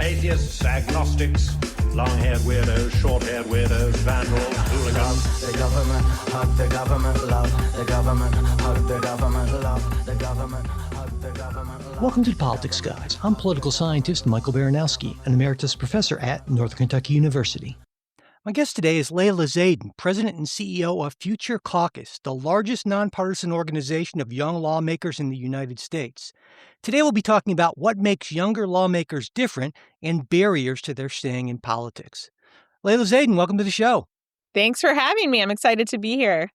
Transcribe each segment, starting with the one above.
Atheists, agnostics, long-haired weirdos, short-haired weirdos, vandals, hooligans. The government, hug the government, love the government, hug the government, love the government, hug the government, love. Welcome to the Politics Guys. I'm political scientist Michael Baranowski, an emeritus professor at Northern Kentucky University. My guest today is Layla Zayden, president and CEO of Future Caucus, the largest nonpartisan organization of young lawmakers in the United States. Today we'll be talking about what makes younger lawmakers different and barriers to their staying in politics. Layla Zayden, welcome to the show. Thanks for having me. I'm excited to be here.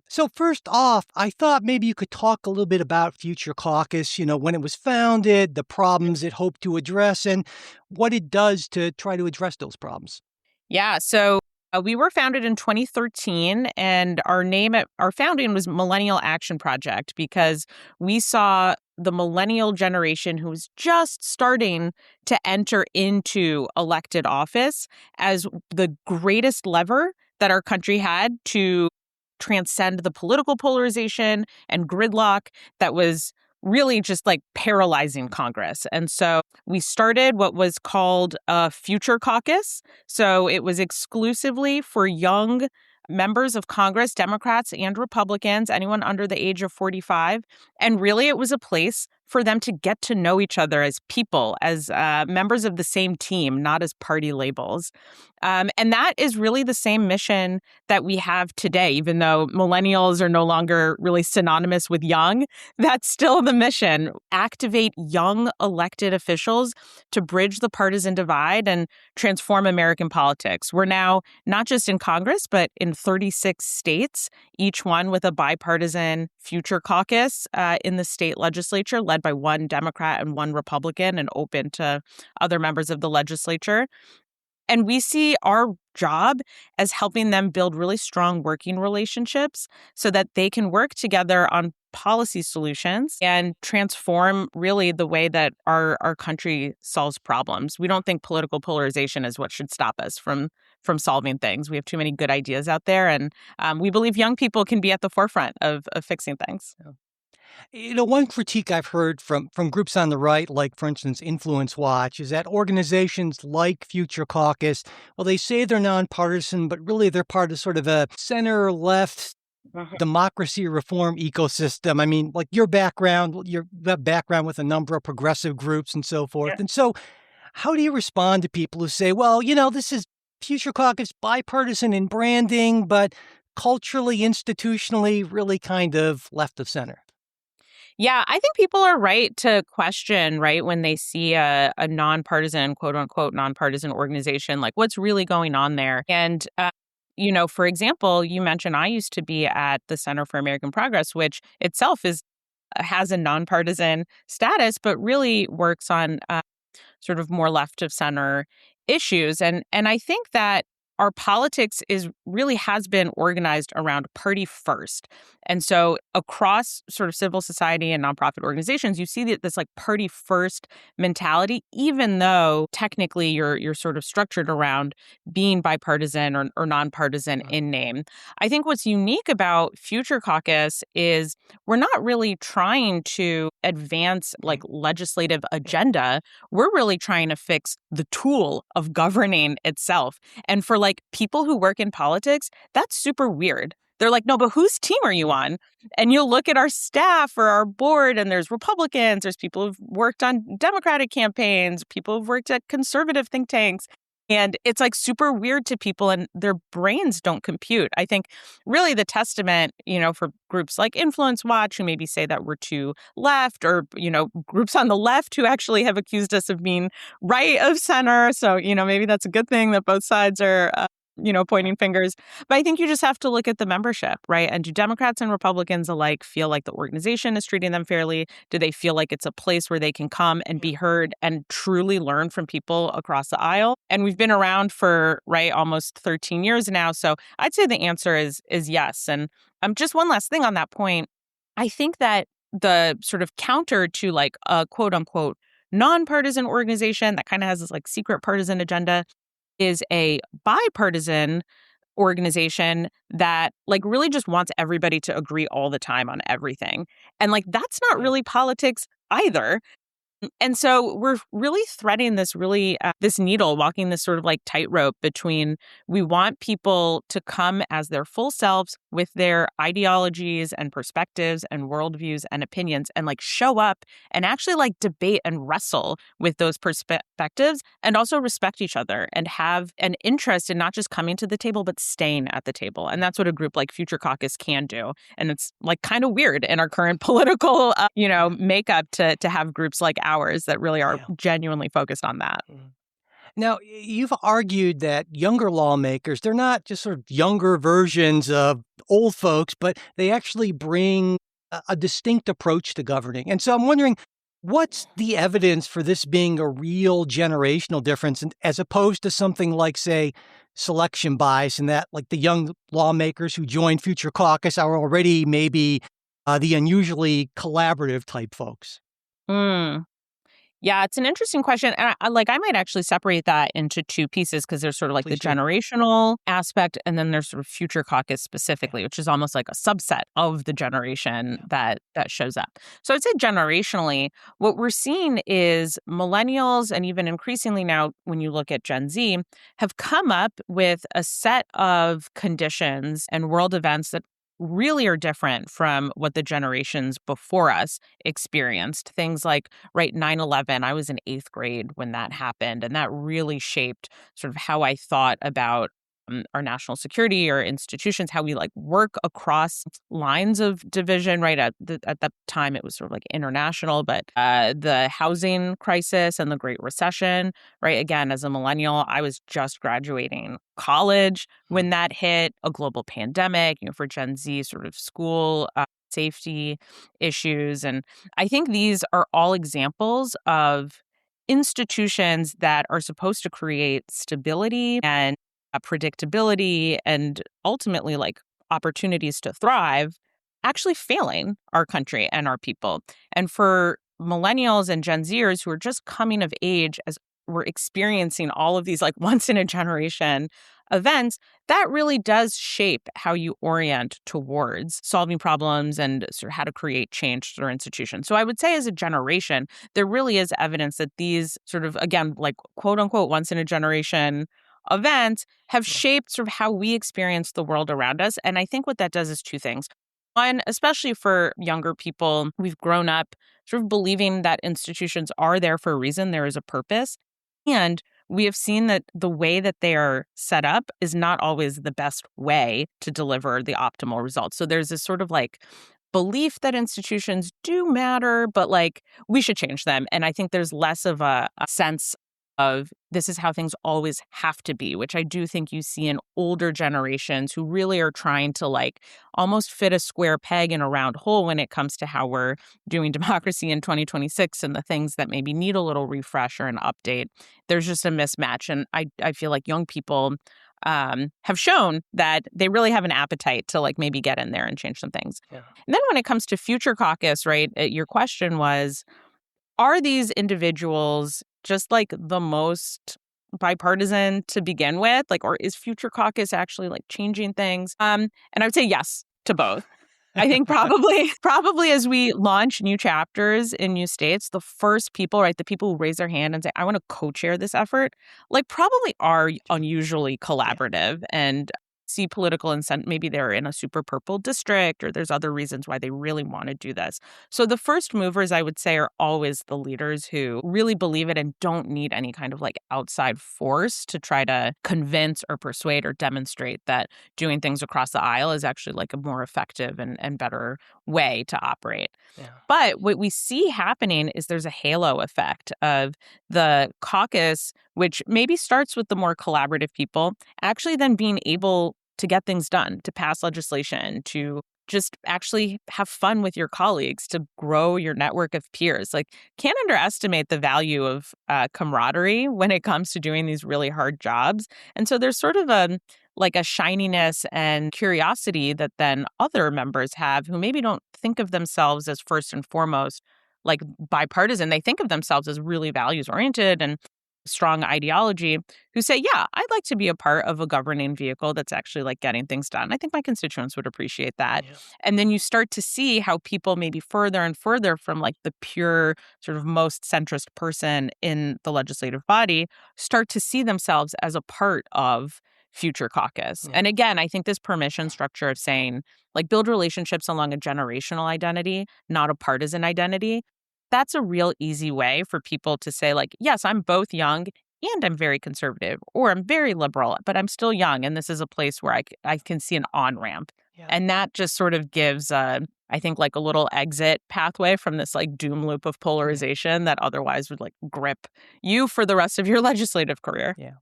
So first off, I thought maybe you could talk a little bit about Future Caucus, when it was founded, the problems it hoped to address, and what it does to try to address those problems. Yeah, so we were founded in 2013, and our founding was Millennial Action Project because we saw the millennial generation who was just starting to enter into elected office as the greatest lever that our country had to transcend the political polarization and gridlock that was really just like paralyzing Congress. And so we started what was called a Future Caucus. So it was exclusively for young members of Congress, Democrats and Republicans, anyone under the age of 45. And really, it was a place for them to get to know each other as people, as members of the same team, not as party labels. And that is really the same mission that we have today, even though millennials are no longer really synonymous with young. That's still the mission. Activate young elected officials to bridge the partisan divide and transform American politics. We're now not just in Congress, but in 36 states, each one with a bipartisan Future Caucus in the state legislature, led by one Democrat and one Republican and open to other members of the legislature. And we see our job as helping them build really strong working relationships so that they can work together on policy solutions and transform really the way that our country solves problems. We don't think political polarization is what should stop us from solving things. We have too many good ideas out there, and we believe young people can be at the forefront of fixing things. One critique I've heard from groups on the right, like, for instance, Influence Watch, is that organizations like Future Caucus, well, they say they're nonpartisan, but really they're part of sort of a center-left democracy reform ecosystem. I mean, like your background with a number of progressive groups and so forth. Yeah. And so how do you respond to people who say, well, this is Future Caucus bipartisan in branding, but culturally, institutionally, really kind of left of center? Yeah, I think people are right to question, right, when they see a nonpartisan, quote unquote, nonpartisan organization, like what's really going on there. And, for example, you mentioned I used to be at the Center for American Progress, which itself has a nonpartisan status, but really works on sort of more left of center issues. And I think that our politics has been organized around party first. And so across sort of civil society and nonprofit organizations, you see this like party first mentality, even though technically you're sort of structured around being bipartisan or nonpartisan in name. I think what's unique about Future Caucus is we're not really trying to advance like legislative agenda. We're really trying to fix the tool of governing itself. And for like people who work in politics, that's super weird. They're like, no, but whose team are you on? And you'll look at our staff or our board, and there's Republicans, there's people who've worked on Democratic campaigns, people who've worked at conservative think tanks. And it's like super weird to people, and their brains don't compute. I think really the testament, for groups like Influence Watch, who maybe say that we're too left, or, groups on the left who actually have accused us of being right of center. So, maybe that's a good thing that both sides are pointing fingers. But I think you just have to look at the membership, right? And do Democrats and Republicans alike feel like the organization is treating them fairly? Do they feel like it's a place where they can come and be heard and truly learn from people across the aisle? And we've been around for, almost 13 years now. So I'd say the answer is yes. And just one last thing on that point. I think that the sort of counter to like a quote unquote nonpartisan organization that kind of has this like secret partisan agenda is a bipartisan organization that like really just wants everybody to agree all the time on everything. And like that's not really politics either. And so we're really threading this needle, walking this sort of like tightrope between we want people to come as their full selves with their ideologies and perspectives and worldviews and opinions and like show up and actually like debate and wrestle with those perspectives and also respect each other and have an interest in not just coming to the table, but staying at the table. And that's what a group like Future Caucus can do. And it's like kind of weird in our current political, makeup to have groups like ours that really are genuinely focused on that. Now, you've argued that younger lawmakers, they're not just sort of younger versions of old folks, but they actually bring a distinct approach to governing. And so I'm wondering, what's the evidence for this being a real generational difference as opposed to something like, say, selection bias, and that like the young lawmakers who join Future Caucus are already maybe the unusually collaborative type folks? Mm. Yeah, it's an interesting question. And I might actually separate that into two pieces because there's sort of like the Please do. generational aspect and then there's sort of Future Caucus specifically, which is almost like a subset of the generation that shows up. So I'd say generationally, what we're seeing is millennials and even increasingly now when you look at Gen Z have come up with a set of conditions and world events that really are different from what the generations before us experienced. Things like, right, 9/11, I was in 8th grade when that happened, and that really shaped sort of how I thought about our national security or institutions, how we like work across lines of division, right? At the time, it was sort of like international, but the housing crisis and the Great Recession, right? Again, as a millennial, I was just graduating college when that hit, a global pandemic, for Gen Z, sort of school safety issues. And I think these are all examples of institutions that are supposed to create stability and predictability and ultimately like opportunities to thrive, actually failing our country and our people. And for millennials and Gen Zers who are just coming of age as we're experiencing all of these like once in a generation events, that really does shape how you orient towards solving problems and sort of how to create change through institutions. So I would say as a generation, there really is evidence that these sort of, again, like quote unquote, once in a generation events have shaped sort of how we experience the world around us. And I think what that does is two things. One, especially for younger people, we've grown up sort of believing that institutions are there for a reason, there is a purpose. And we have seen that the way that they are set up is not always the best way to deliver the optimal results. So there's this sort of like belief that institutions do matter, but like we should change them. And I think there's less of a sense of this is how things always have to be, which I do think you see in older generations who really are trying to like almost fit a square peg in a round hole when it comes to how we're doing democracy in 2026 and the things that maybe need a little refresh or an update. There's just a mismatch. And I feel like young people have shown that they really have an appetite to like maybe get in there and change some things. Yeah. And then when it comes to Future Caucus, right, your question was, are these individuals just like the most bipartisan to begin with? Like, or is Future Caucus actually like changing things? And I would say yes to both. I think probably as we launch new chapters in new states, the first people, right, the people who raise their hand and say, I want to co-chair this effort, like probably are unusually collaborative and see political incentive. Maybe they're in a super purple district or there's other reasons why they really want to do this. So the first movers, I would say, are always the leaders who really believe it and don't need any kind of like outside force to try to convince or persuade or demonstrate that doing things across the aisle is actually like a more effective and better way to operate. Yeah. But what we see happening is there's a halo effect of the caucus, which maybe starts with the more collaborative people, actually then being able to get things done, to pass legislation, to just actually have fun with your colleagues, to grow your network of peers. Like, can't underestimate the value of camaraderie when it comes to doing these really hard jobs. And so there's sort of a shininess and curiosity that then other members have who maybe don't think of themselves as first and foremost like bipartisan. They think of themselves as really values oriented and strong ideology who say, yeah, I'd like to be a part of a governing vehicle that's actually like getting things done. I think my constituents would appreciate that. Yeah. And then you start to see how people maybe further and further from like the pure sort of most centrist person in the legislative body start to see themselves as a part of future caucus. Yeah. And again, I think this permission structure of saying like build relationships along a generational identity, not a partisan identity. That's a real easy way for people to say like, yes, I'm both young and I'm very conservative, or I'm very liberal, but I'm still young. And this is a place where I can see an on ramp. Yeah. And that just sort of gives, I think, like a little exit pathway from this like doom loop of polarization that otherwise would like grip you for the rest of your legislative career. Yeah.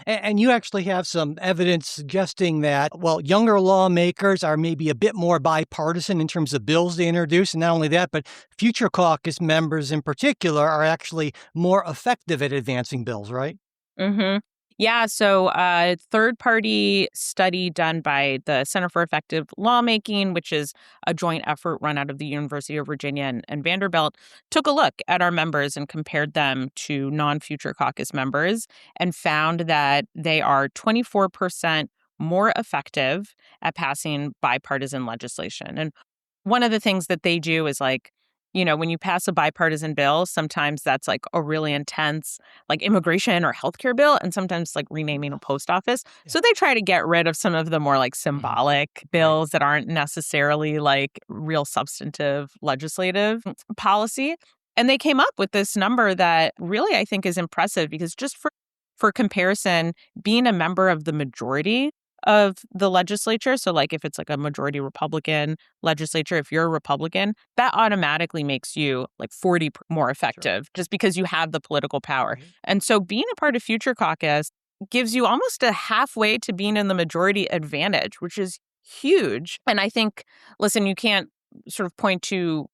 And you actually have some evidence suggesting that, well, younger lawmakers are maybe a bit more bipartisan in terms of bills they introduce. And not only that, but future caucus members in particular are actually more effective at advancing bills, right? Mm-hmm. Yeah, so a third-party study done by the Center for Effective Lawmaking, which is a joint effort run out of the University of Virginia and Vanderbilt, took a look at our members and compared them to non-future caucus members and found that they are 24% more effective at passing bipartisan legislation. And one of the things that they do is like, when you pass a bipartisan bill, sometimes that's like a really intense like immigration or healthcare bill, and sometimes like renaming a post office. Yeah. So they try to get rid of some of the more like symbolic bills that aren't necessarily like real substantive legislative policy. And they came up with this number that really I think is impressive because just for comparison, being a member of the majority of the legislature. So like if it's like a majority Republican legislature, if you're a Republican, that automatically makes you like 40 more effective just because you have the political power. Right. And so being a part of Future Caucus gives you almost a halfway to being in the majority advantage, which is huge. And I think, listen, you can't sort of point to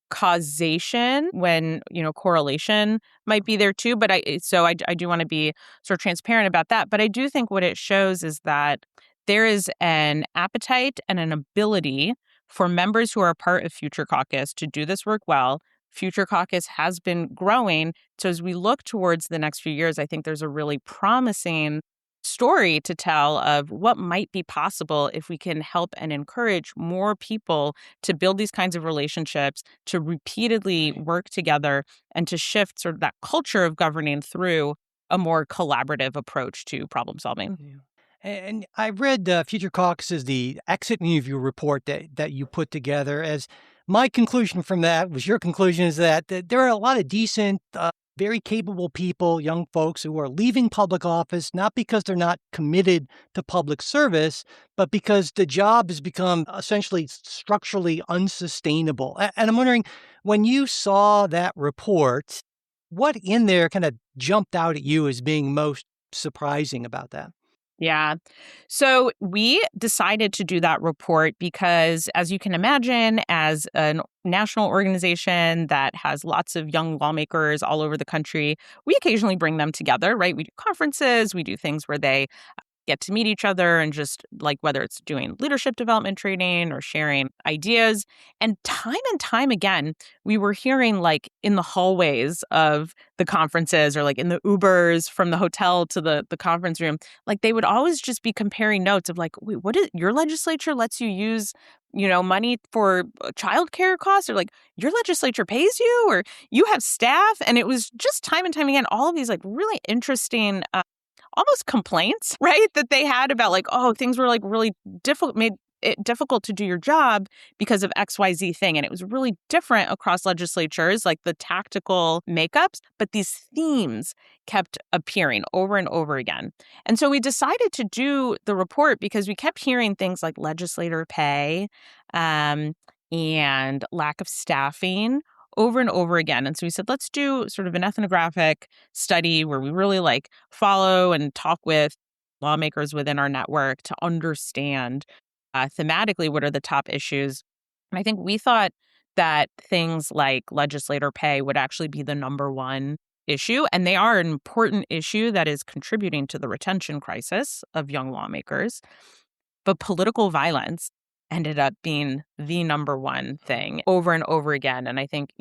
causation when correlation might be there too, but I do want to be sort of transparent about that. But I do think what it shows is that there is an appetite and an ability for members who are a part of Future Caucus to do this work well. Future Caucus has been growing. So as we look towards the next few years, I think there's a really promising story to tell of what might be possible if we can help and encourage more people to build these kinds of relationships, to repeatedly work together, and to shift sort of that culture of governing through a more collaborative approach to problem solving. Yeah. And I read Future Caucus, the exit interview report that you put together. As my conclusion from that was your conclusion is that there are a lot of decent, very capable people, young folks who are leaving public office, not because they're not committed to public service, but because the job has become essentially structurally unsustainable. And I'm wondering, when you saw that report, what in there kind of jumped out at you as being most surprising about that? Yeah. So we decided to do that report because, as you can imagine, as a national organization that has lots of young lawmakers all over the country, we occasionally bring them together, right? We do conferences, we do things where they get to meet each other and just like whether it's doing leadership development training or sharing ideas. And time again, we were hearing like in the hallways of the conferences or like in the Ubers from the hotel to the conference room, like they would always just be comparing notes of like, wait, what is your legislature lets you use, money for childcare costs, or like your legislature pays you, or you have staff. And it was just time and time again, all of these like really interesting almost complaints, right? That they had about like, oh, things were like really difficult, made it difficult to do your job because of XYZ thing. And it was really different across legislatures, like the tactical makeups, but these themes kept appearing over and over again. And so we decided to do the report because we kept hearing things like legislator pay and lack of staffing over and over again. And so we said, let's do sort of an ethnographic study where we really like follow and talk with lawmakers within our network to understand thematically what are the top issues. And I think we thought that things like legislator pay would actually be the number one issue. And they are an important issue that is contributing to the retention crisis of young lawmakers. But political violence ended up being the number one thing over and over again. And I think,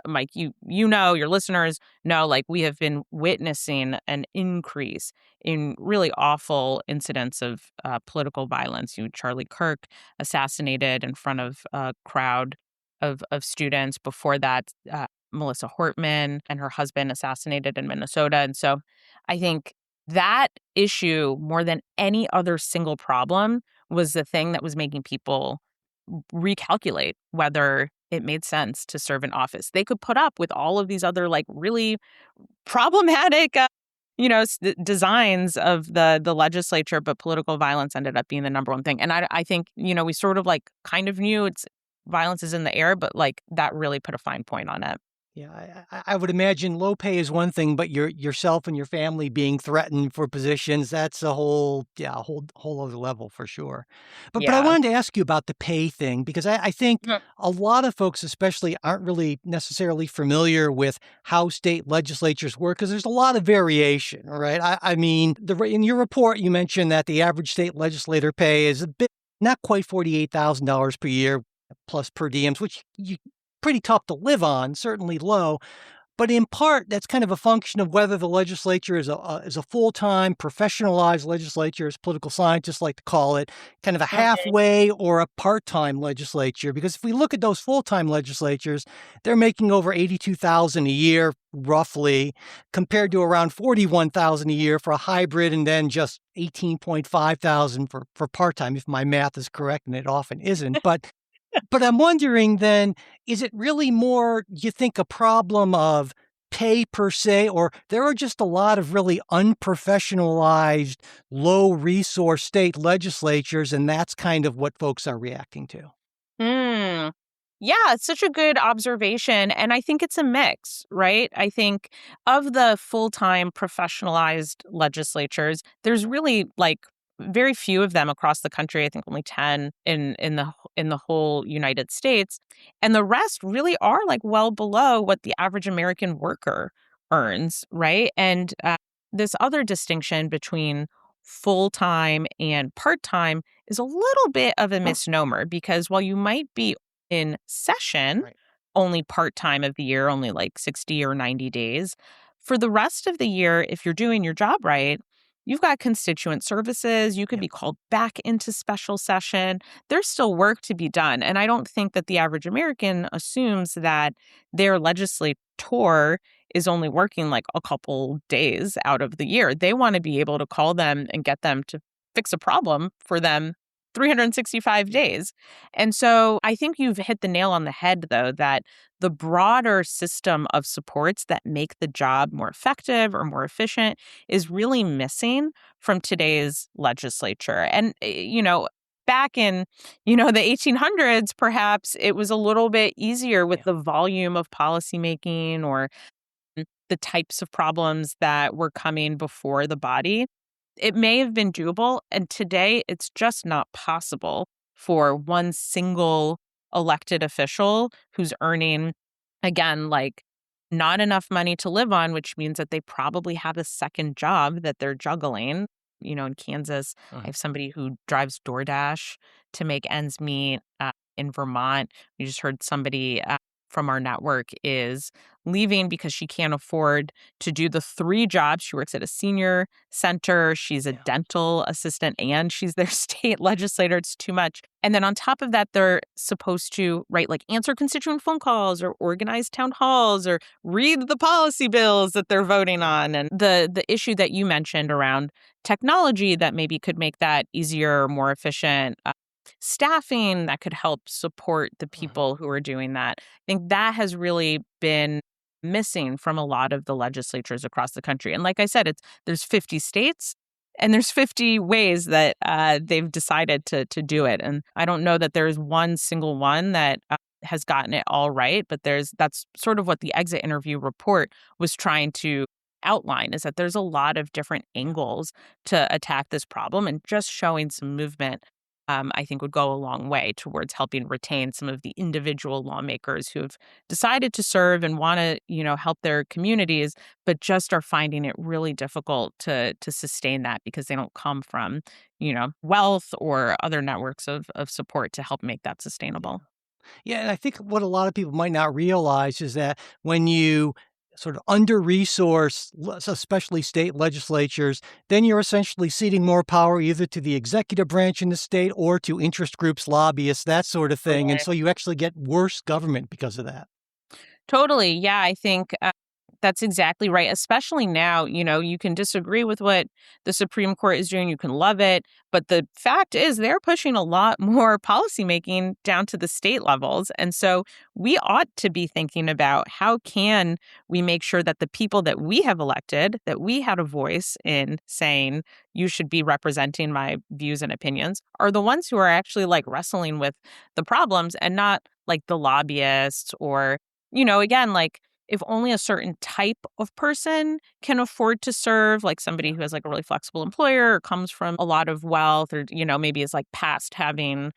Mike, your listeners know, like, we have been witnessing an increase in really awful incidents of political violence. Charlie Kirk assassinated in front of a crowd of students. Before that, Melissa Hortman and her husband assassinated in Minnesota. And so I think that issue, more than any other single problem, was the thing that was making people recalculate whether it made sense to serve in office. They could put up with all of these other, like, really problematic designs of the legislature, but political violence ended up being the number one thing. And I think, we sort of, like, kind of knew violence is in the air, but, like, that really put a fine point on it. Yeah, I would imagine low pay is one thing, but yourself and your family being threatened for positions, that's a whole other level for sure. But I Yeah. wanted to ask you about the pay thing because I think Mhm. a lot of folks especially aren't really necessarily familiar with how state legislatures work because there's a lot of variation, right? I mean, in your report, you mentioned that the average state legislator pay is a bit, not quite $48,000 per year plus per diems, which you pretty tough to live on, certainly low. But in part, that's kind of a function of whether the legislature is a full-time, professionalized legislature, as political scientists like to call it, kind of a halfway or a part-time legislature. Because if we look at those full-time legislatures, they're making over $82,000 a year, roughly, compared to around $41,000 a year for a hybrid, and then just $18,500 for part-time, if my math is correct, and it often isn't. But I'm wondering then, is it really more, you think, a problem of pay per se, or there are just a lot of really unprofessionalized, low resource state legislatures, and that's kind of what folks are reacting to? Mm. Yeah, it's such a good observation. And I think it's a mix, right? I think of the full-time professionalized legislatures, there's really, like, very few of them across the country. I think only 10 in the whole United States. And the rest really are, like, well below what the average American worker earns, right? And this other distinction between full-time and part-time is a little bit of a misnomer because while you might be in session Right. only part time of the year, only like 60 or 90 days, for the rest of the year, if you're doing your job right, you've got constituent services. You could Yeah. be called back into special session. There's still work to be done. And I don't think that the average American assumes that their legislator is only working like a couple days out of the year. They want to be able to call them and get them to fix a problem for them 365 days. And so I think you've hit the nail on the head, though, that the broader system of supports that make the job more effective or more efficient is really missing from today's legislature. And, back in, the 1800s, perhaps it was a little bit easier with Yeah. the volume of policymaking or the types of problems that were coming before the body. It may have been doable, and today it's just not possible for one single elected official who's earning, again, like, not enough money to live on, which means that they probably have a second job that they're juggling. In Kansas, I Uh-huh. have somebody who drives DoorDash to make ends meet. In Vermont, we just heard somebody from our network is leaving because she can't afford to do the 3 jobs. She works at a senior center, she's a Yeah. dental assistant, and she's their state legislator. It's too much. And then on top of that, they're supposed to, right, like, answer constituent phone calls or organize town halls or read the policy bills that they're voting on. And the issue that you mentioned around technology that maybe could make that easier, more efficient, staffing that could help support the Uh-huh. people who are doing that. I think that has really been missing from a lot of the legislatures across the country. And like I said, there's 50 states and there's 50 ways that they've decided to do it. And I don't know that there's one single one that has gotten it all right, but that's sort of what the exit interview report was trying to outline, is that there's a lot of different angles to attack this problem, and just showing some movement I think would go a long way towards helping retain some of the individual lawmakers who've decided to serve and want to, help their communities, but just are finding it really difficult to sustain that because they don't come from, wealth or other networks of support to help make that sustainable. Yeah, and I think what a lot of people might not realize is that when you sort of under-resource, especially state legislatures, then you're essentially ceding more power either to the executive branch in the state or to interest groups, lobbyists, that sort of thing. And so you actually get worse government because of that. Totally. Yeah, I think that's exactly right. Especially now, you can disagree with what the Supreme Court is doing. You can love it. But the fact is, they're pushing a lot more policymaking down to the state levels. And so we ought to be thinking about how can we make sure that the people that we have elected, that we had a voice in saying, you should be representing my views and opinions, are the ones who are actually like wrestling with the problems and not like the lobbyists or again, like if only a certain type of person can afford to serve, like somebody who has like a really flexible employer or comes from a lot of wealth or, maybe is like past having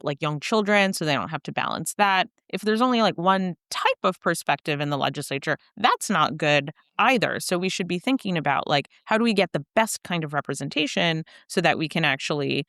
like young children, so they don't have to balance that. If there's only like one type of perspective in the legislature, that's not good either. So we should be thinking about like, how do we get the best kind of representation so that we can actually,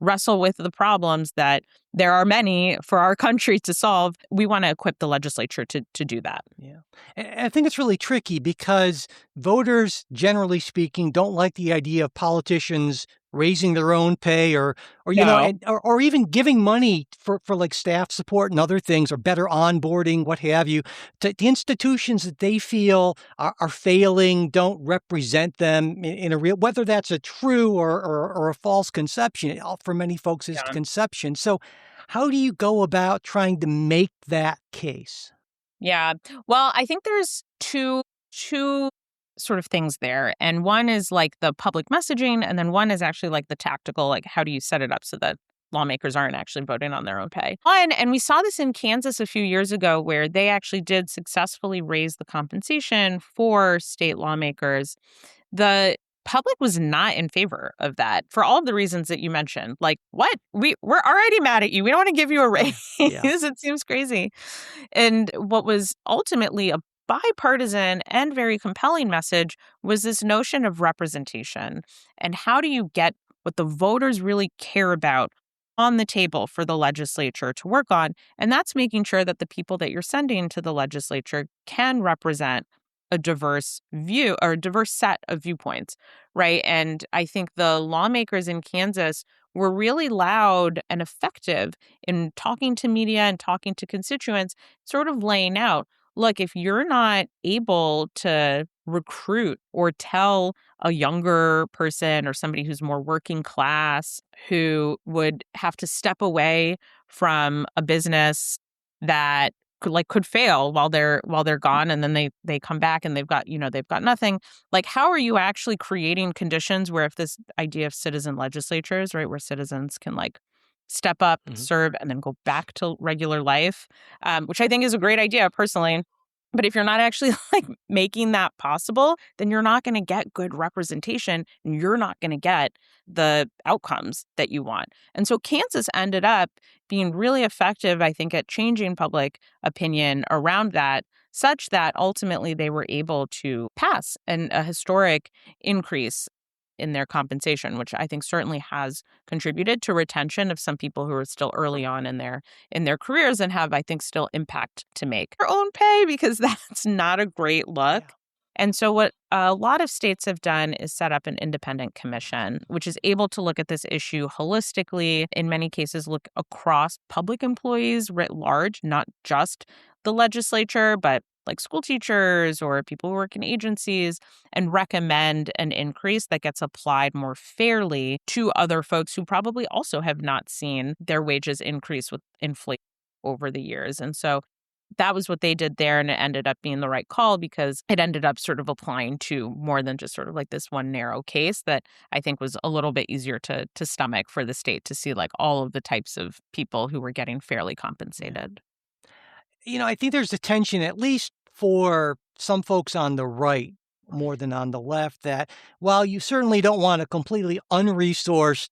wrestle with the problems that there are many for our country to solve. We want to equip the legislature to do that. Yeah. And I think it's really tricky because voters, generally speaking, don't like the idea of politicians raising their own pay or No. or even giving money for like staff support and other things or better onboarding, what have you, to institutions that they feel are failing, don't represent them in a real, whether that's a true or a false conception. For many folks, it's Yeah. conception. So how do you go about trying to make that case? Yeah. Well, I think there's two sort of things there. And one is like the public messaging, and then one is actually like the tactical, like how do you set it up so that lawmakers aren't actually voting on their own pay. And we saw this in Kansas a few years ago where they actually did successfully raise the compensation for state lawmakers. The public was not in favor of that for all of the reasons that you mentioned. Like, what? We're already mad at you. We don't want to give you a raise. Yeah. It seems crazy. And what was ultimately a bipartisan and very compelling message was this notion of representation. And how do you get what the voters really care about on the table for the legislature to work on? And that's making sure that the people that you're sending to the legislature can represent a diverse view or a diverse set of viewpoints, right? And I think the lawmakers in Kansas were really loud and effective in talking to media and talking to constituents, sort of laying out, look, if you're not able to recruit or tell a younger person or somebody who's more working class who would have to step away from a business that could fail while they're gone, and then they come back and they've got nothing, like how are you actually creating conditions where if this idea of citizen legislatures, right, where citizens can like step up, serve, and then go back to regular life, which I think is a great idea personally. But if you're not actually like making that possible, then you're not going to get good representation and you're not going to get the outcomes that you want. And so Kansas ended up being really effective, I think, at changing public opinion around that, such that ultimately they were able to pass a historic increase in their compensation, which I think certainly has contributed to retention of some people who are still early on in their careers and have, I think, still impact to make their own pay, because that's not a great look. Yeah. And so what a lot of states have done is set up an independent commission, which is able to look at this issue holistically, in many cases look across public employees writ large, not just the legislature, but like school teachers or people who work in agencies, and recommend an increase that gets applied more fairly to other folks who probably also have not seen their wages increase with inflation over the years. And so that was what they did there, and it ended up being the right call because it ended up sort of applying to more than just sort of like this one narrow case that I think was a little bit easier to stomach for the state to see like all of the types of people who were getting fairly compensated. I think there's a tension, at least for some folks on the right, more than on the left, that while you certainly don't want a completely unresourced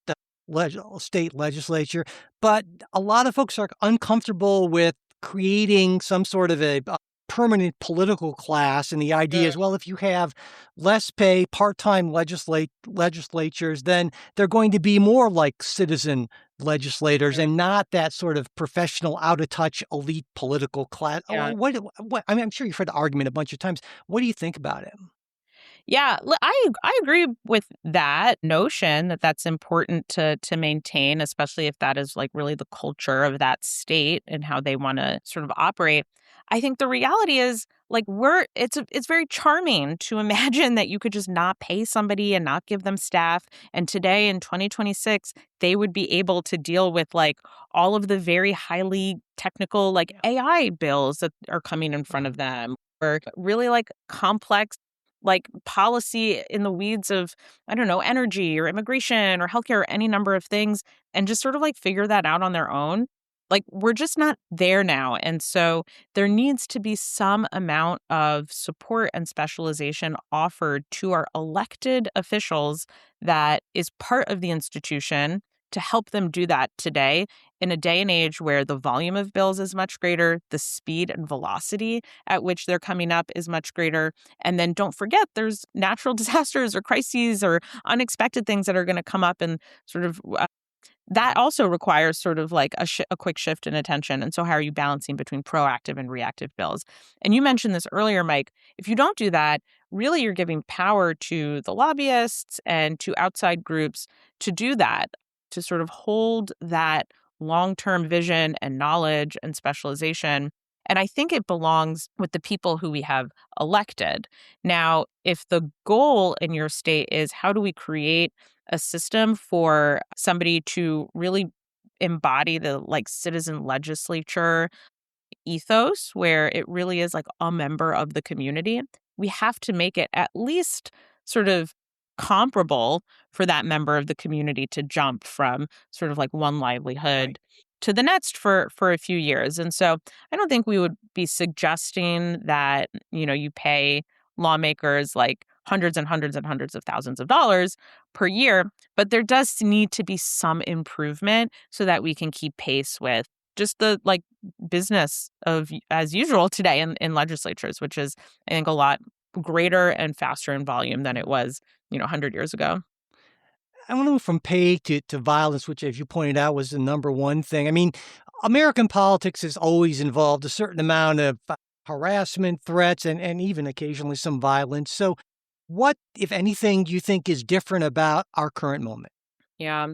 state legislature, but a lot of folks are uncomfortable with creating some sort of a permanent political class. And the idea is, well, if you have less pay, part-time legislatures, then they're going to be more like citizen legislators and not that sort of professional, out-of-touch, elite political class. Yeah. What? I mean, I'm sure you've heard the argument a bunch of times. What do you think about it? Yeah, I agree with that notion that that's important to maintain, especially if that is like really the culture of that state and how they want to sort of operate. I think the reality is like it's very charming to imagine that you could just not pay somebody and not give them staff, and today in 2026 they would be able to deal with like all of the very highly technical like AI bills that are coming in front of them, or really like complex like policy in the weeds of, I don't know, energy or immigration or healthcare or any number of things, and just sort of like figure that out on their own. Like we're just not there now. And so there needs to be some amount of support and specialization offered to our elected officials that is part of the institution to help them do that today in a day and age where the volume of bills is much greater, the speed and velocity at which they're coming up is much greater. And then don't forget, there's natural disasters or crises or unexpected things that are going to come up and sort of that also requires sort of like a quick shift in attention. And so, how are you balancing between proactive and reactive bills? And you mentioned this earlier, Mike. If you don't do that, really you're giving power to the lobbyists and to outside groups to do that, to sort of hold that long term vision and knowledge and specialization. And I think it belongs with the people who we have elected. Now, if the goal in your state is how do we create a system for somebody to really embody the like citizen legislature ethos where it really is like a member of the community, we have to make it at least sort of comparable for that member of the community to jump from sort of like one livelihood to the next for a few years. And so I don't think we would be suggesting that, you know, you pay lawmakers like hundreds and hundreds and hundreds of thousands of dollars per year, but there does need to be some improvement so that we can keep pace with just the like business of as usual today in legislatures, which is I think a lot greater and faster in volume than it was, you know, 100 years ago. I want to move from pay to violence, which, as you pointed out, was the number one thing. I mean, American politics has always involved a certain amount of harassment, threats, and even occasionally some violence. So, what, if anything, do you think is different about our current moment? Yeah.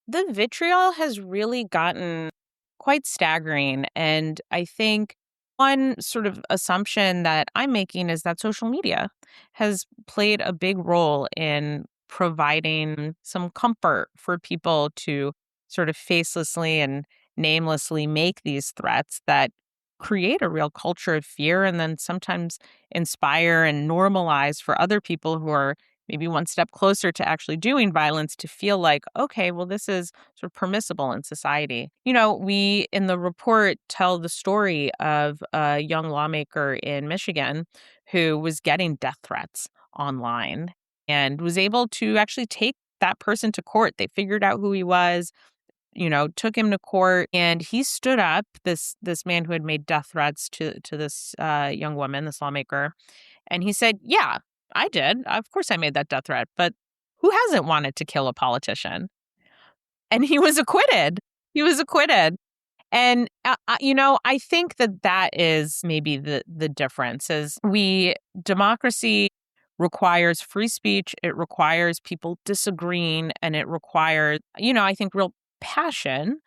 The vitriol has really gotten quite staggering. And I think one sort of assumption that I'm making is that social media has played a big role in providing some comfort for people to sort of facelessly and namelessly make these threats that create a real culture of fear and then sometimes inspire and normalize for other people who are maybe one step closer to actually doing violence to feel like, okay, well, this is sort of permissible in society. You know, we in the report tell the story of a young lawmaker in Michigan who was getting death threats online and was able to actually take that person to court. They figured out who he was, you know, took him to court, and he stood up, this man who had made death threats to this young woman, this lawmaker, and he said, "Yeah, I did. Of course, I made that death threat, but who hasn't wanted to kill a politician?" And he was acquitted. He was acquitted. And you know, I think that that is maybe the difference. Is democracy requires free speech. It requires people disagreeing, and it requires, you know, I think real passion.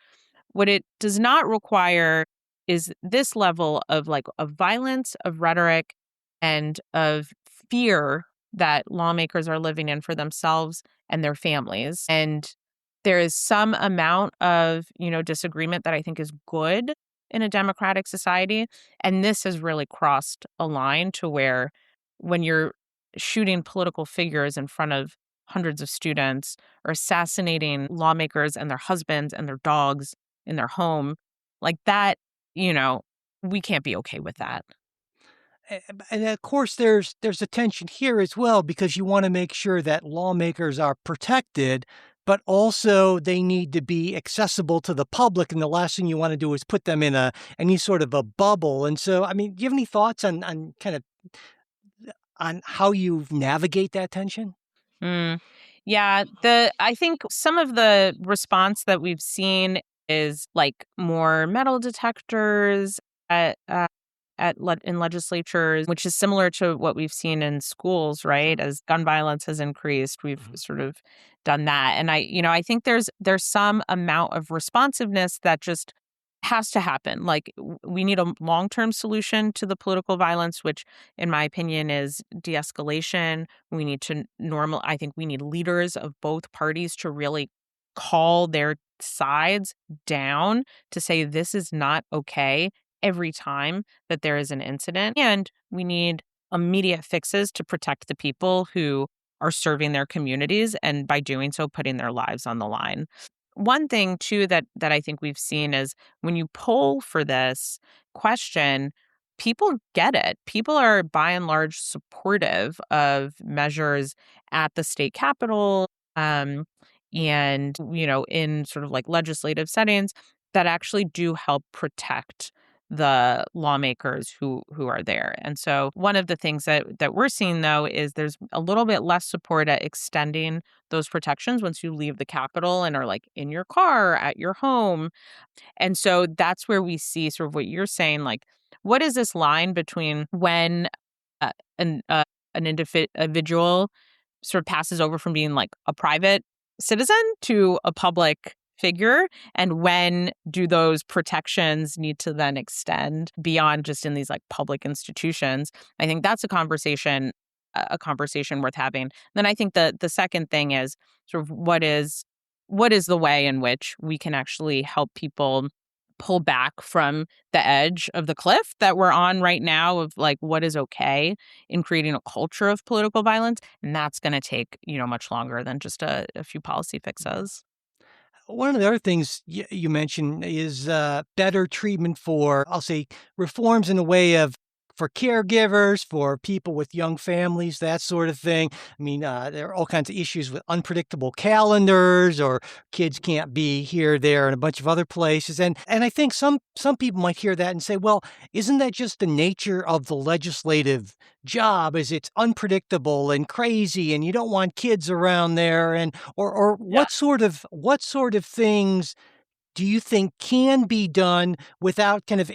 What it does not require is this level of like of violence, of rhetoric, and of fear that lawmakers are living in for themselves and their families. And there is some amount of, you know, disagreement that I think is good in a democratic society. And this has really crossed a line to where when you're shooting political figures in front of hundreds of students or assassinating lawmakers and their husbands and their dogs in their home, like that, you know, we can't be okay with that. And of course, there's a tension here as well because you want to make sure that lawmakers are protected, but also they need to be accessible to the public, and the last thing you want to do is put them in any sort of a bubble. And so, I mean, do you have any thoughts on kind of on how you navigate that tension? Mm. Yeah, I think some of the response that we've seen is like more metal detectors at in legislatures, which is similar to what we've seen in schools, right? As gun violence has increased, we've sort of done that. And I think there's some amount of responsiveness that just has to happen. Like we need a long-term solution to the political violence, which in my opinion is de-escalation. We need to I think we need leaders of both parties to really call their sides down to say this is not okay every time that there is an incident. And we need immediate fixes to protect the people who are serving their communities and by doing so putting their lives on the line. One thing too that I think we've seen is when you poll for this question, people get it. People are by and large supportive of measures at the state capitol, and in sort of like legislative settings that actually do help protect the lawmakers who are there. And so one of the things that we're seeing though is there's a little bit less support at extending those protections once you leave the Capitol and are like in your car, at your home. And so that's where we see sort of what you're saying, like, what is this line between when uh, an individual sort of passes over from being like a private citizen to a public figure, and when do those protections need to then extend beyond just in these like public institutions? I think that's a conversation worth having. Then I think the second thing is sort of what is the way in which we can actually help people pull back from the edge of the cliff that we're on right now of like what is okay in creating a culture of political violence. And that's going to take, much longer than just a few policy fixes. One of the other things you mentioned is better treatment for, I'll say, reforms in the way of for caregivers, for people with young families, that sort of thing. I mean, there are all kinds of issues with unpredictable calendars, or kids can't be here, there, and a bunch of other places. And I think some people might hear that and say, well, isn't that just the nature of the legislative job? Is it's unpredictable and crazy, and you don't want kids around there, and or Yeah. what sort of things do you think can be done without kind of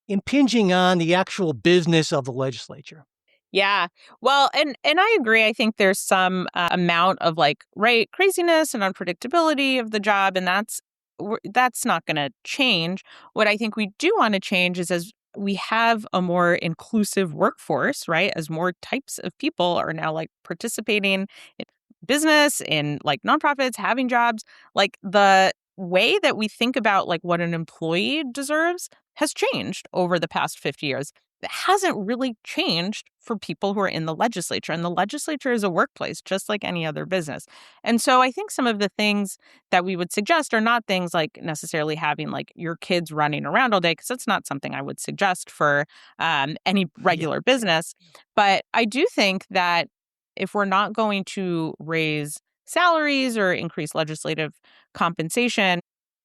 impinging on the actual business of the legislature? Yeah. Well, and I agree. I think there's some amount of like right craziness and unpredictability of the job, and that's not going to change. What I think we do want to change is as we have a more inclusive workforce, right? As more types of people are now like participating in business, in like nonprofits, having jobs, like the way that we think about like what an employee deserves has changed over the past 50 years. It hasn't really changed for people who are in the legislature. And the legislature is a workplace, just like any other business. And so I think some of the things that we would suggest are not things like necessarily having like your kids running around all day, because that's not something I would suggest for any Yeah. regular business. But I do think that if we're not going to raise salaries or increase legislative compensation,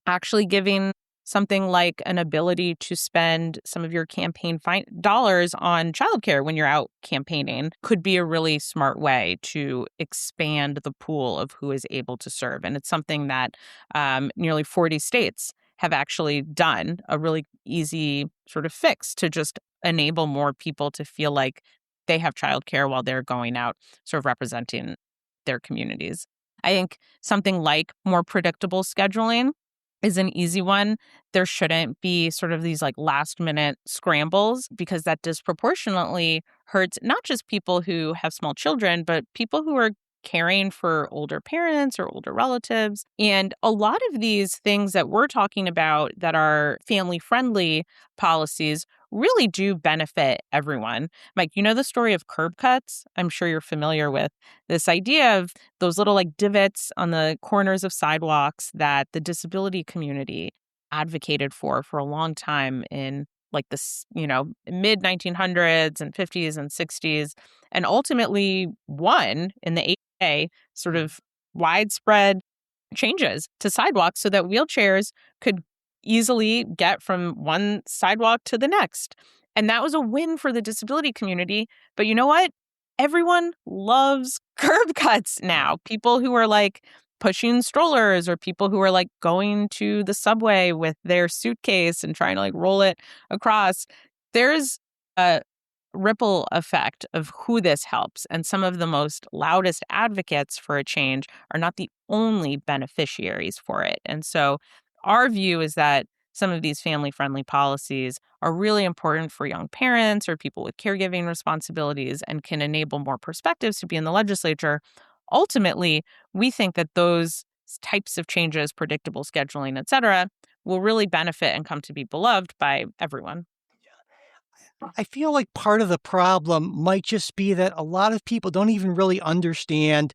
actually giving something like an ability to spend some of your campaign dollars on childcare when you're out campaigning could be a really smart way to expand the pool of who is able to serve. And it's something that nearly 40 states have actually done, a really easy sort of fix to just enable more people to feel like they have childcare while they're going out sort of representing their communities. I think something like more predictable scheduling is an easy one. There shouldn't be sort of these like last minute scrambles because that disproportionately hurts not just people who have small children, but people who are caring for older parents or older relatives. And a lot of these things that we're talking about that are family friendly policies really do benefit everyone. Mike, you know the story of curb cuts? I'm sure you're familiar with this idea of those little like divots on the corners of sidewalks that the disability community advocated for a long time in like this, mid 1900s and 50s and 60s, and ultimately won in the ADA sort of widespread changes to sidewalks so that wheelchairs could easily get from one sidewalk to the next. And that was a win for the disability community. But you know what? Everyone loves curb cuts now. People who are like pushing strollers or people who are like going to the subway with their suitcase and trying to like roll it across. There's a ripple effect of who this helps. And some of the most loudest advocates for a change are not the only beneficiaries for it. And so our view is that some of these family friendly policies are really important for young parents or people with caregiving responsibilities and can enable more perspectives to be in the legislature. Ultimately, we think that those types of changes, predictable scheduling, et cetera, will really benefit and come to be beloved by everyone. I feel like part of the problem might just be that a lot of people don't even really understand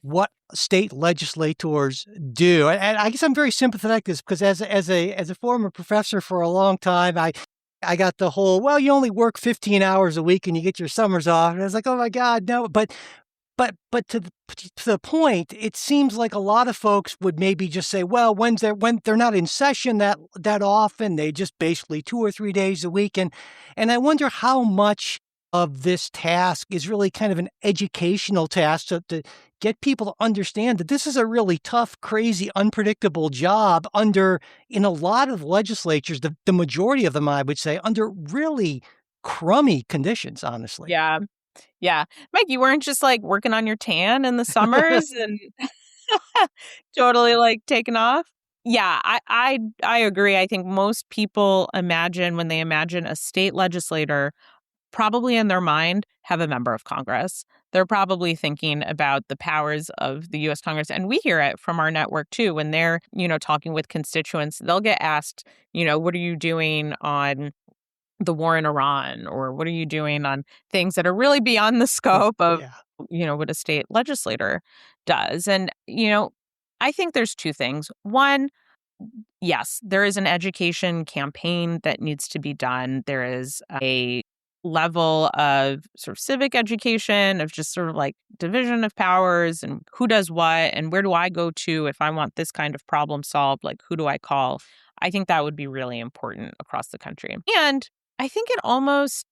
what state legislators do. And I guess I'm very sympathetic to this because as a former professor for a long time, I got the whole, well, you only work 15 hours a week and you get your summers off. And I was like, oh my God, no. But to the point, it seems like a lot of folks would maybe just say, well, when they're not in session that often, they just basically 2 or 3 days a week. And I wonder how much of this task is really kind of an educational task to get people to understand that this is a really tough, crazy, unpredictable job in a lot of legislatures, the majority of them, I would say, under really crummy conditions, honestly. Yeah. Yeah. Mike, you weren't just like working on your tan in the summers and totally like taking off? Yeah, I agree. I think most people imagine when they imagine a state legislator, probably in their mind have a member of Congress. They're probably thinking about the powers of the US Congress. And we hear it from our network too. When they're, talking with constituents, they'll get asked, what are you doing on the war in Iran, or what are you doing on things that are really beyond the scope of, Yeah. what a state legislator does. And, I think there's two things. One, yes, there is an education campaign that needs to be done. There is a level of sort of civic education, of just sort of like division of powers and who does what and where do I go to if I want this kind of problem solved, like who do I call? I think that would be really important across the country. And I think it almost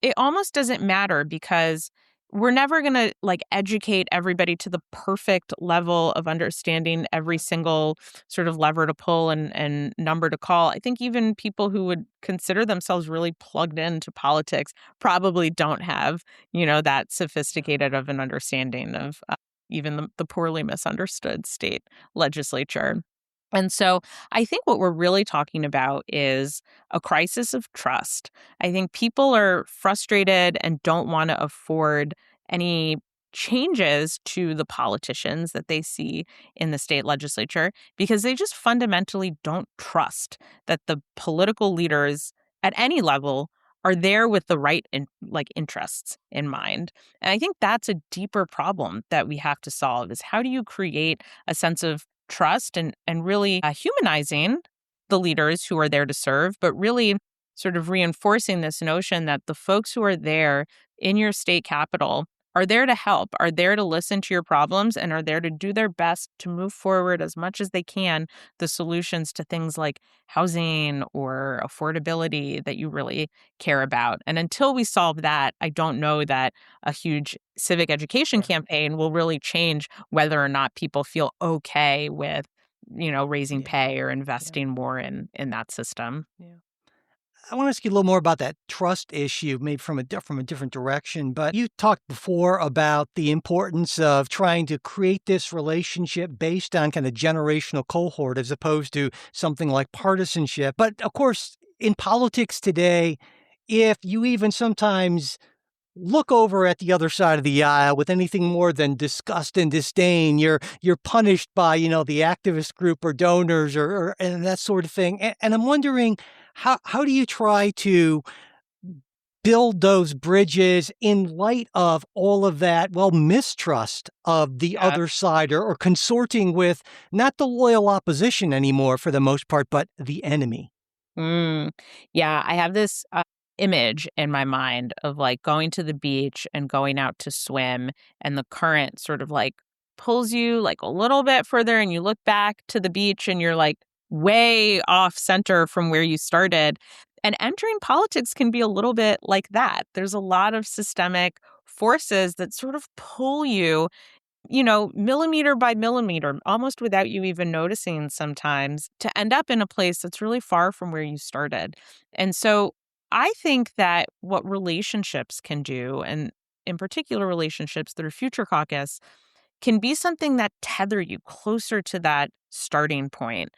doesn't matter because we're never going to like educate everybody to the perfect level of understanding every single sort of lever to pull and number to call. I think even people who would consider themselves really plugged into politics probably don't have, that sophisticated of an understanding of even the poorly misunderstood state legislature. And so I think what we're really talking about is a crisis of trust. I think people are frustrated and don't want to afford any changes to the politicians that they see in the state legislature because they just fundamentally don't trust that the political leaders at any level are there with the right interests in mind. And I think that's a deeper problem that we have to solve is how do you create a sense of trust and really humanizing the leaders who are there to serve, but really sort of reinforcing this notion that the folks who are there in your state capital are there to help, are there to listen to your problems, and are there to do their best to move forward as much as they can the solutions to things like housing or affordability that you really care about. And until we solve that, I don't know that a huge civic education campaign will really change whether or not people feel okay with, raising Yeah. pay or investing more in that system. Yeah. I want to ask you a little more about that trust issue, maybe from a different direction. But you talked before about the importance of trying to create this relationship based on kind of generational cohort as opposed to something like partisanship. But of course, in politics today, if you even sometimes look over at the other side of the aisle with anything more than disgust and disdain, you're punished by the activist group or donors or and that sort of thing. And I'm wondering how do you try to build those bridges in light of all of that, well, mistrust of the Yeah. other side or consorting with not the loyal opposition anymore for the most part, but the enemy? Mm. Yeah, I have this image in my mind of like going to the beach and going out to swim and the current sort of like pulls you like a little bit further and you look back to the beach and you're like way off center from where you started. And entering politics can be a little bit like that. There's a lot of systemic forces that sort of pull you, millimeter by millimeter, almost without you even noticing sometimes, to end up in a place that's really far from where you started. And so I think that what relationships can do, and in particular relationships through Future Caucus, can be something that tether you closer to that starting point.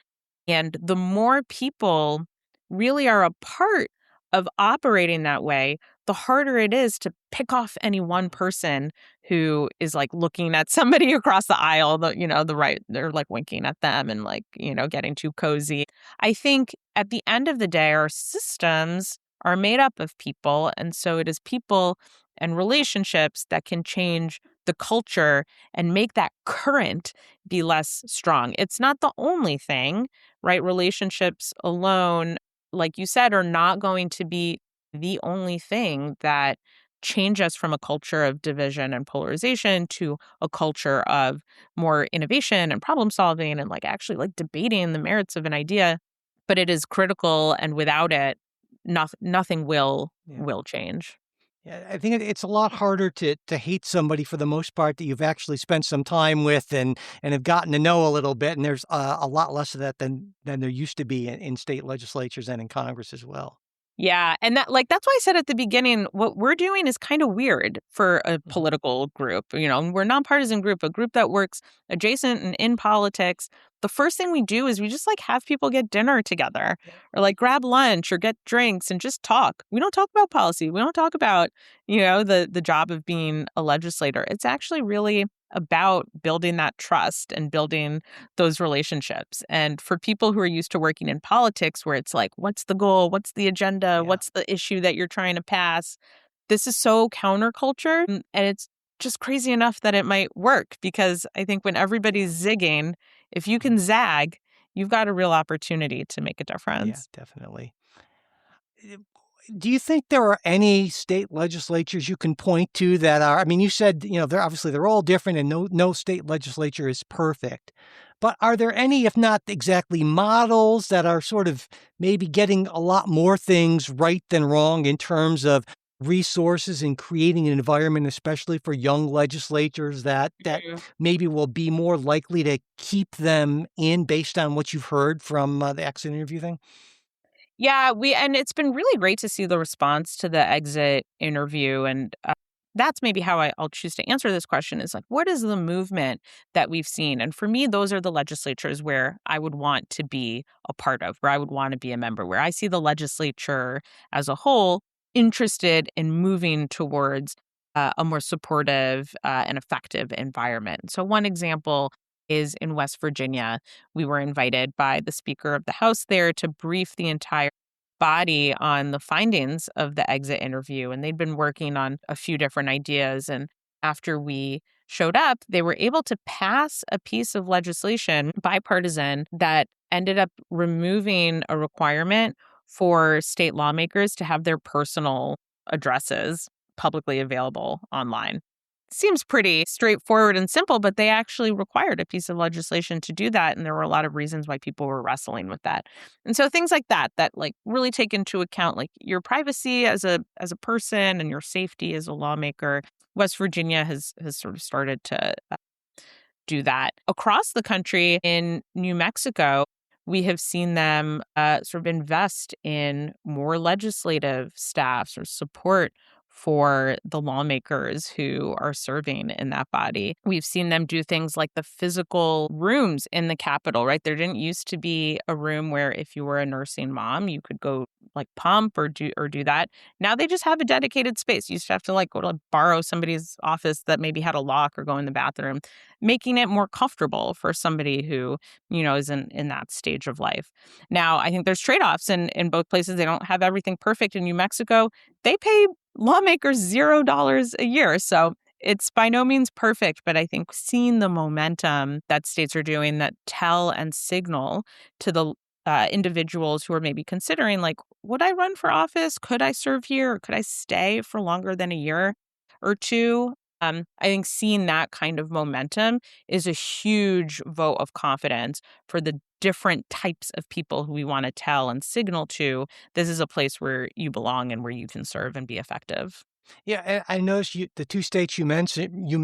And the more people really are a part of operating that way, the harder it is to pick off any one person who is like looking at somebody across the aisle, the right, they're like winking at them and like, getting too cozy. I think at the end of the day, our systems are made up of people. And so it is people and relationships that can change the culture and make that current be less strong. It's not the only thing, right? Relationships alone, like you said, are not going to be the only thing that change us from a culture of division and polarization to a culture of more innovation and problem solving and like actually like debating the merits of an idea. But it is critical, and without it, nothing will change. Yeah, I think it's a lot harder to hate somebody for the most part that you've actually spent some time with and have gotten to know a little bit. And there's a lot less of that than there used to be in state legislatures and in Congress as well. Yeah, and that's why I said at the beginning, what we're doing is kind of weird for a political group. We're a nonpartisan group, a group that works adjacent and in politics. The first thing we do is we just like have people get dinner together or like grab lunch or get drinks and just talk. We don't talk about policy. We don't talk about, the job of being a legislator. It's actually really about building that trust and building those relationships. And for people who are used to working in politics, where it's like, what's the goal? What's the agenda? Yeah. What's the issue that you're trying to pass? This is so counterculture. And it's just crazy enough that it might work, because I think when everybody's zigging, if you can zag, you've got a real opportunity to make a Yeah, difference. definitely. Do you think there are any state legislatures you can point to that are, I mean, you said, they're all different and no state legislature is perfect. But are there any, if not exactly models, that are sort of maybe getting a lot more things right than wrong in terms of resources and creating an environment, especially for young legislators that maybe will be more likely to keep them in based on what you've heard from the exit interview thing? Yeah, and it's been really great to see the response to the exit interview. And that's maybe how I'll choose to answer this question, is like, what is the movement that we've seen? And for me, those are the legislatures where I would want to be a part of, where I would want to be a member, where I see the legislature as a whole interested in moving towards a more supportive and effective environment. So one example is in West Virginia. We were invited by the Speaker of the House there to brief the entire body on the findings of the exit interview. And they'd been working on a few different ideas. And after we showed up, they were able to pass a piece of legislation, bipartisan, that ended up removing a requirement for state lawmakers to have their personal addresses publicly available online. Seems pretty straightforward and simple, but they actually required a piece of legislation to do that. And there were a lot of reasons why people were wrestling with that. And so things like that like really take into account like your privacy as a person and your safety as a lawmaker. West Virginia has sort of started to do that. Across the country, in New Mexico, we have seen them sort of invest in more legislative staffs or support for the lawmakers who are serving in that body. We've seen them do things like the physical rooms in the Capitol, right? There didn't used to be a room where if you were a nursing mom, you could go like pump or do that. Now they just have a dedicated space. You used to have to like go to borrow somebody's office that maybe had a lock or go in the bathroom, making it more comfortable for somebody who, is in that stage of life. Now, I think there's trade-offs in both places. They don't have everything perfect. In New Mexico, they pay lawmakers $0 a year. So it's by no means perfect, but I think seeing the momentum that states are doing that tell and signal to the individuals who are maybe considering, like, would I run for office? Could I serve here? Or could I stay for longer than a year or two? I think seeing that kind of momentum is a huge vote of confidence for the different types of people who we want to tell and signal to this is a place where you belong and where you can serve and be effective. Yeah, and I noticed the two states you mentioned, New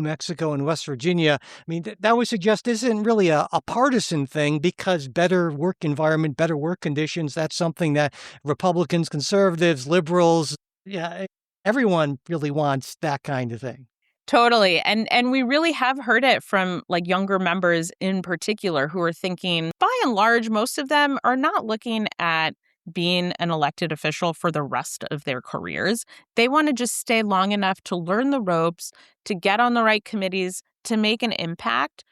Mexico and West Virginia. I mean, that would suggest this isn't really a partisan thing because better work environment, better work conditions, that's something that Republicans, conservatives, liberals, yeah, everyone really wants that kind of thing. Totally. And we really have heard it from like younger members in particular who are thinking by and large most of them are not looking at being an elected official for the rest of their careers. They want to just stay long enough to learn the ropes, to get on the right committees, to make an impact.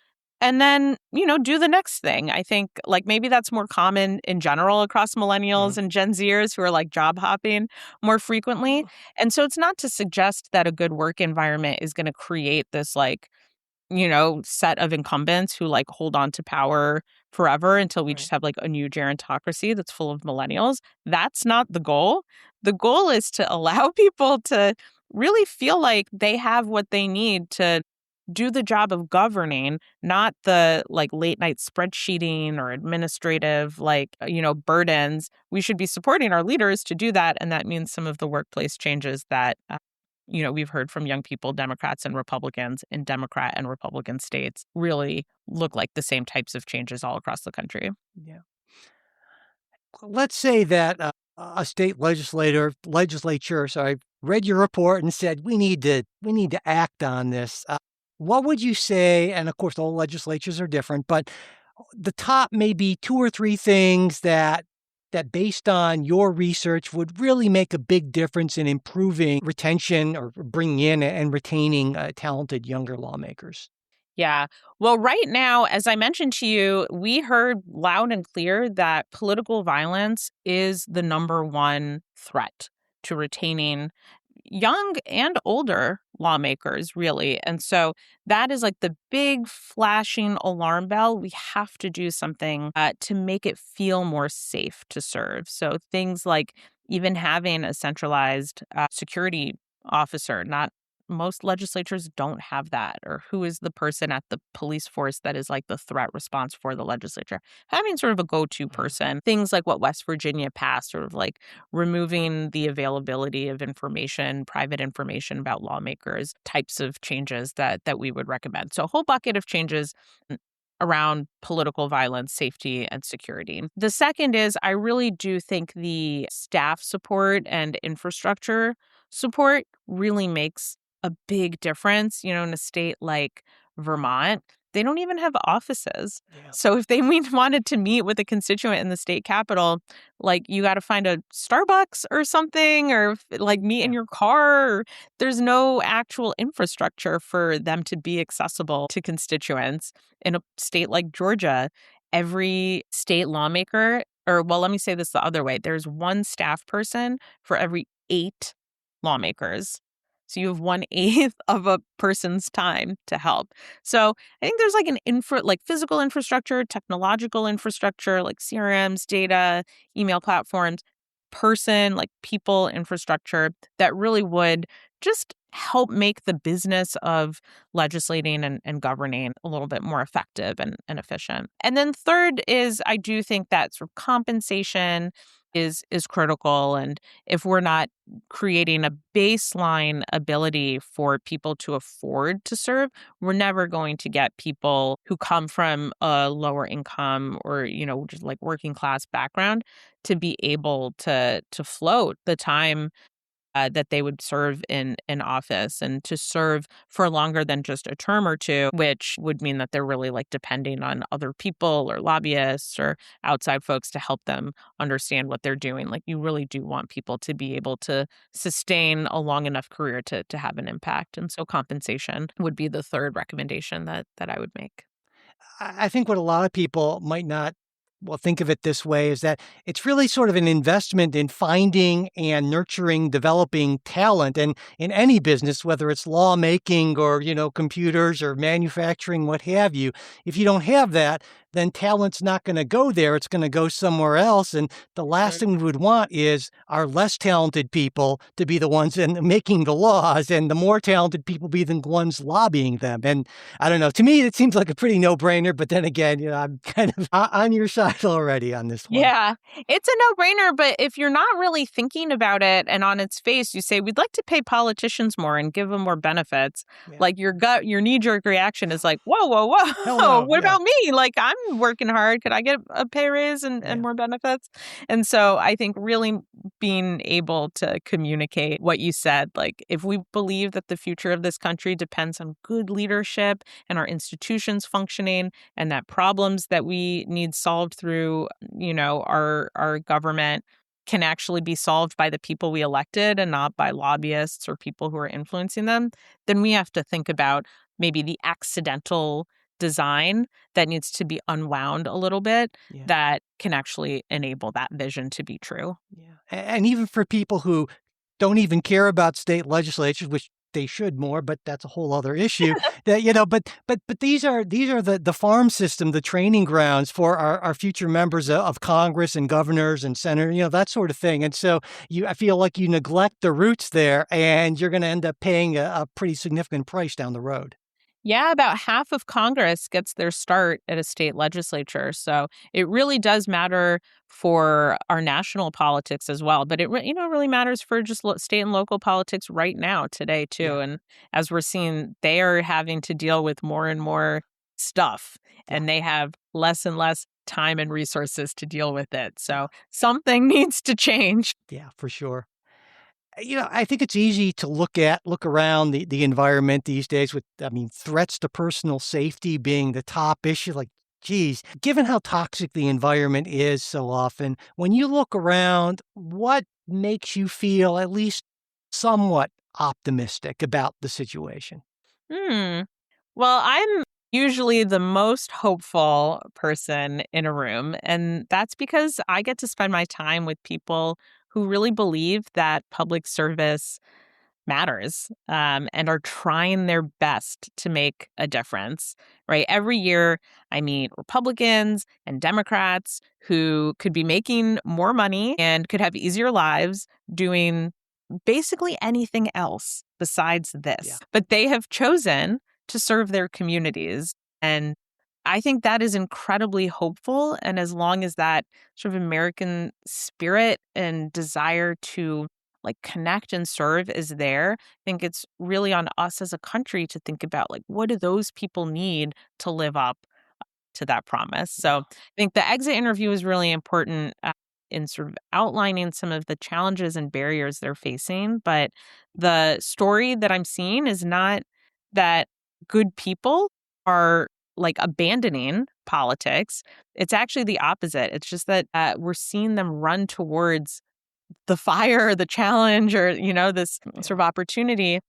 And then, do the next thing. I think like maybe that's more common in general across millennials Mhm. and Gen Zers who are like job hopping more frequently. And so it's not to suggest that a good work environment is going to create this like, set of incumbents who like hold on to power forever until we Right. just have like a new gerontocracy that's full of millennials. That's not the goal. The goal is to allow people to really feel like they have what they need to do the job of governing, not the like late night spreadsheeting or administrative burdens. We should be supporting our leaders to do that, and that means some of the workplace changes that we've heard from young people, Democrats and Republicans in Democrat and Republican states really look like the same types of changes all across the country. Yeah. Let's say that a state legislature, sorry, read your report and said we need to act on this. What would you say? And of course, all legislatures are different, but the top maybe two or three things that based on your research would really make a big difference in improving retention or bringing in and retaining talented younger lawmakers. Yeah. Well, right now, as I mentioned to you, we heard loud and clear that political violence is the number one threat to retaining young and older lawmakers, really. And so that is like the big flashing alarm bell. We have to do something to make it feel more safe to serve. So things like even having a centralized security officer, not most legislatures don't have that, or who is the person at the police force that is like the threat response for the legislature. Having sort of a go to Mhm. person, things like what West Virginia passed, sort of like removing the availability of information, private information about lawmakers, types of changes that we would recommend. So a whole bucket of changes around political violence, safety, and security. The second is I really do think the staff support and infrastructure support really makes a big difference. In a state like Vermont, they don't even have offices. Yeah. So if they wanted to meet with a constituent in the state capitol, like you got to find a Starbucks or something, or like meet in Yeah. your car. There's no actual infrastructure for them to be accessible to constituents. In a state like Georgia, every state lawmaker, or well, let me say this the other way, there's one staff person for every 8 lawmakers. So you have 1/8 of a person's time to help. So I think there's like an like physical infrastructure, technological infrastructure, like CRMs, data, email platforms, like people infrastructure that really would just help make the business of legislating and governing a little bit more effective and efficient. And then third is I do think that sort of compensation is critical. And if we're not creating a baseline ability for people to afford to serve, we're never going to get people who come from a lower income or, just like working class background to be able to float the time that they would serve in office and to serve for longer than just a term or two, which would mean that they're really like depending on other people or lobbyists or outside folks to help them understand what they're doing. Like you really do want people to be able to sustain a long enough career to have an impact. And so compensation would be the third recommendation that I would make. I think what a lot of people might not think of it this way is that it's really sort of an investment in finding and nurturing, developing talent. And in any business, whether it's lawmaking or, computers or manufacturing, what have you, if you don't have that, then talent's not going to go there. It's going to go somewhere else. And the last thing we would want is our less talented people to be the ones making the laws, and the more talented people be the ones lobbying them. And I don't know, to me, it seems like a pretty no-brainer. But then again, I'm kind of on your side already on this one. Yeah, it's a no-brainer. But if you're not really thinking about it and on its face, you say, we'd like to pay politicians more and give them more benefits. Yeah. Like your knee-jerk reaction is like, whoa, whoa, whoa. No, What about me? Like, I'm working hard. Could I get a pay raise and more benefits? And so I think really being able to communicate what you said, like if we believe that the future of this country depends on good leadership and our institutions functioning, and that problems that we need solved through, our government can actually be solved by the people we elected and not by lobbyists or people who are influencing them, then we have to think about maybe the accidental design that needs to be unwound a little bit that can actually enable that vision to be true. Yeah. And even for people who don't even care about state legislatures, which they should more, but that's a whole other issue. But these are the farm system, the training grounds for our future members of Congress and governors and senators, that sort of thing. And so I feel like you neglect the roots there, and you're going to end up paying a pretty significant price down the road. Yeah, about half of Congress gets their start at a state legislature. So it really does matter for our national politics as well. But it really matters for just state and local politics right now, today, too. Yeah. And as we're seeing, they are having to deal with more and more stuff, and they have less and less time and resources to deal with it. So something needs to change. Yeah, for sure. I think it's easy to look around the environment these days with, threats to personal safety being the top issue. Like, geez, given how toxic the environment is so often, when you look around, what makes you feel at least somewhat optimistic about the situation? Well, I'm usually the most hopeful person in a room, and that's because I get to spend my time with people who really believe that public service matters, and are trying their best to make a difference, right? Every year I meet Republicans and Democrats who could be making more money and could have easier lives doing basically anything else besides this. Yeah. But they have chosen to serve their communities. And I think that is incredibly hopeful. And as long as that sort of American spirit and desire to connect and serve is there, I think it's really on us as a country to think about what do those people need to live up to that promise. So I think the exit interview is really important in sort of outlining some of the challenges and barriers they're facing. But the story that I'm seeing is not that good people are abandoning politics. It's actually the opposite. It's just that we're seeing them run towards the fire, the challenge, or, this sort of opportunity,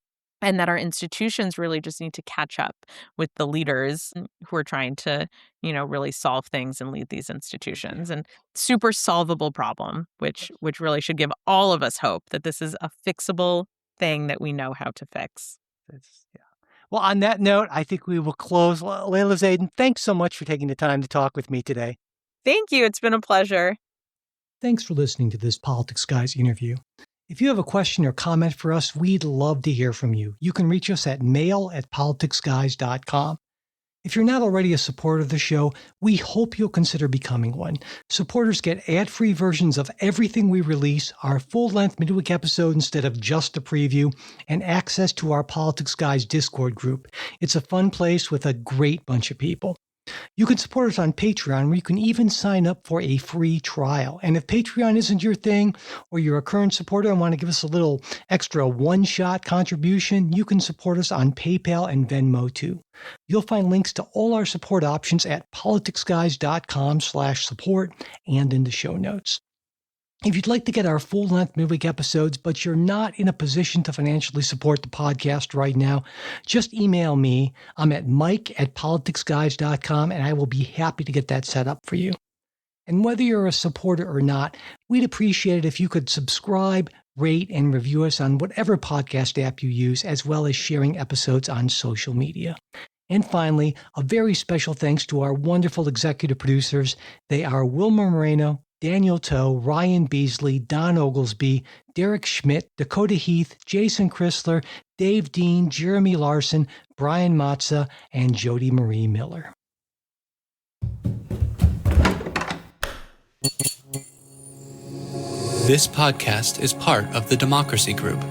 and that our institutions really just need to catch up with the leaders who are trying to, really solve things and lead these institutions. And super solvable problem, which really should give all of us hope that this is a fixable thing that we know how to fix. Well, on that note, I think we will close. Layla Zayden, thanks so much for taking the time to talk with me today. Thank you. It's been a pleasure. Thanks for listening to this Politics Guys interview. If you have a question or comment for us, we'd love to hear from you. You can reach us at mail@politicsguys.com. If you're not already a supporter of the show, we hope you'll consider becoming one. Supporters get ad-free versions of everything we release, our full-length midweek episode instead of just a preview, and access to our Politics Guys Discord group. It's a fun place with a great bunch of people. You can support us on Patreon, where you can even sign up for a free trial. And if Patreon isn't your thing, or you're a current supporter and want to give us a little extra one-shot contribution, you can support us on PayPal and Venmo too. You'll find links to all our support options at politicsguys.com/support and in the show notes. If you'd like to get our full-length midweek episodes, but you're not in a position to financially support the podcast right now, just email me. I'm at mike@politicsguys.com, and I will be happy to get that set up for you. And whether you're a supporter or not, we'd appreciate it if you could subscribe, rate, and review us on whatever podcast app you use, as well as sharing episodes on social media. And finally, a very special thanks to our wonderful executive producers. They are Wilma Moreno, Daniel Toe, Ryan Beasley, Don Oglesby, Derek Schmidt, Dakota Heath, Jason Chrysler, Dave Dean, Jeremy Larson, Brian Matza, and Jody Marie Miller. This podcast is part of the Democracy Group.